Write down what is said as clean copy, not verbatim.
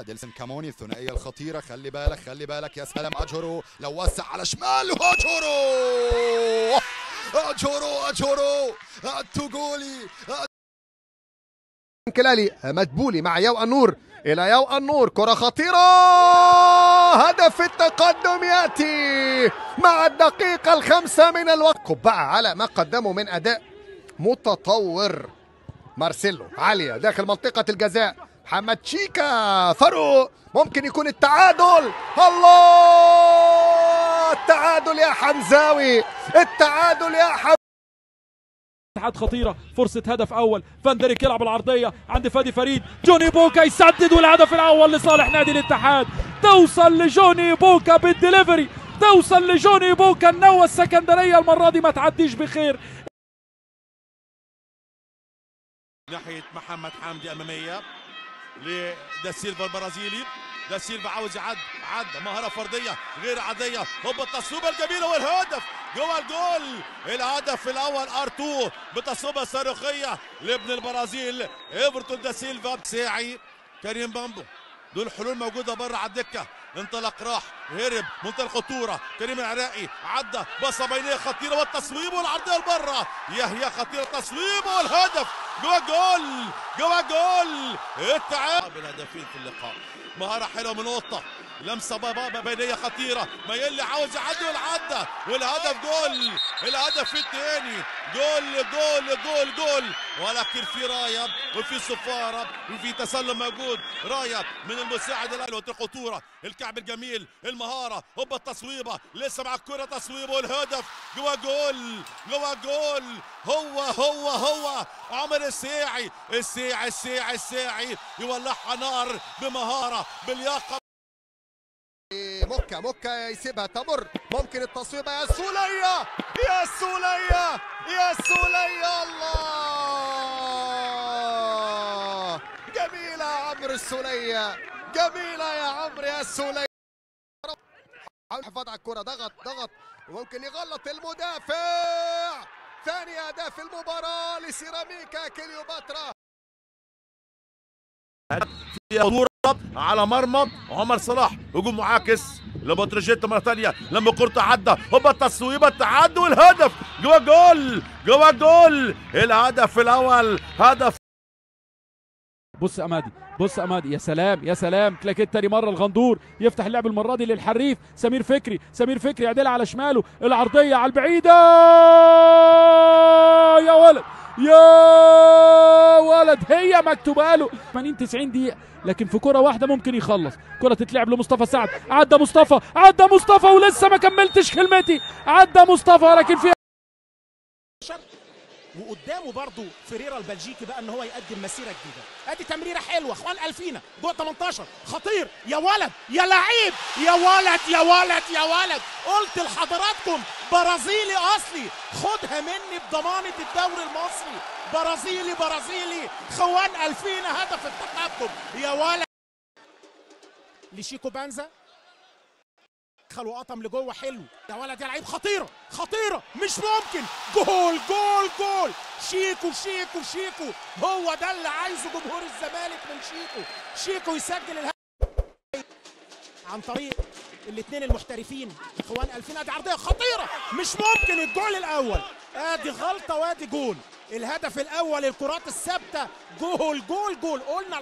ديلسون كاموني الثنائيه الخطيره، خلي بالك خلي بالك. يا سلام اجورو لو وسع على شماله، اجورو التوغولي كلالي مدبولي مع يو النور الى يو النور، كره خطيره، هدف التقدم ياتي مع الدقيقه الخامسه من الوقت. بقى على ما قدمه من اداء متطور. مارسيلو عاليه داخل منطقه الجزاء، محمد شيكا فاروق ممكن يكون التعادل. الله، التعادل يا حمزاوي، التعادل يا حمزاوي. اتحاد خطيره، فرصه هدف اول، فاندريك يلعب العرضيه عند فادي فريد، جوني بوكا يسدد والهدف الاول لصالح نادي الاتحاد. توصل لجوني بوكا بالدليفري، توصل لجوني بوكا. النوة السكندريه المره دي ما تعديش بخير. ناحيه محمد حمدي اماميه لداسيلفا البرازيلي، داسيلفا عاوز عدى مهاره فرديه غير عاديه، هوبا التصويبه الجميله والهدف جوه الجول. الهدف الاول ار2 بتصويبه صاروخيه لابن البرازيل ايفرتون داسيلفا. ساعي كريم بامبو، دول حلول موجوده بره على الدكه، انطلق راح هرب منطقه الخطوره، كريم العراقي عدى بصه بينيه خطيره والتصويب والعرضيه لبره، يحيى خطيره تصويب والهدف جوه الجول، جوه الجول. التعادل بالهدفين في اللقاء، مهاره حلوه من قطه، لمسه بينيه خطيره، مايلي عاوز يعدي والعدى والهدف جول. الهدف الثاني جول جول جول جول، ولكن في رايه وفي صفاره وفي تسلل موجود. رايه من المساعد الاول، الخطوره، الكعب الجميل، المهاره، هوبا التصويبه، لسه مع الكره تصويبه والهدف جوه جول، جوه جول. هو عمر الساعي الساعي يولعها نار بمهاره بلياقه. موكا يسيبها تمر، ممكن التصويبه يا سولية، يا سولية، يا سولية. الله، جميلة يا عمرو السولية، جميلة يا عمرو يا سولية. حاول الحفاظ على الكرة، ضغط وممكن يغلط المدافع. ثاني اهداف المباراة لسيراميكا كليوباترا. في خطوره على مرمى عمر صلاح، هجوم معاكس لبتروجيت مره ثانيه، لما كورته عدى هوبا التصويبه، التعدي والهدف جوه الجول، جوه الجول. الهدف الاول هدف. بص امادي، يا سلام كلاكيت تاني مره، الغندور يفتح اللعب المره دي للحريف سمير فكري يعدلها على شماله، العرضيه على البعيده، يا ولد هي مكتوبه له 80-90 دقيقه، لكن في كره واحده ممكن يخلص. كره تتلعب لمصطفى سعد، عدى مصطفى ولسه ما كملتش كلمتي، عدى مصطفى لكن فيها وقدامه برضه فيريرا البلجيكي بقى ان هو يقدم مسيره جديده. ادي تمريره حلوه اخوان الفينا جوه 18 خطير، يا ولد يا لعيب، يا ولد قلت لحضراتكم برازيلي اصلي، خدها مني بضمانه الدوري المصري، برازيلي خوان الفينا هدف التقدم، يا ولد. لشيكو بانزا دخل وقطم لجوه حلو، يا ولد يا لعيب، خطيره مش ممكن، جول شيكو هو ده اللي عايزه جمهور الزمالك من شيكو يسجل الهدف عن طريق الاثنين المحترفين اخوان الفين. ادي عرضيه خطيره مش ممكن، الجول الاول، ادي غلطه وادي جول. الهدف الاول الكرات الثابته، جول قلنا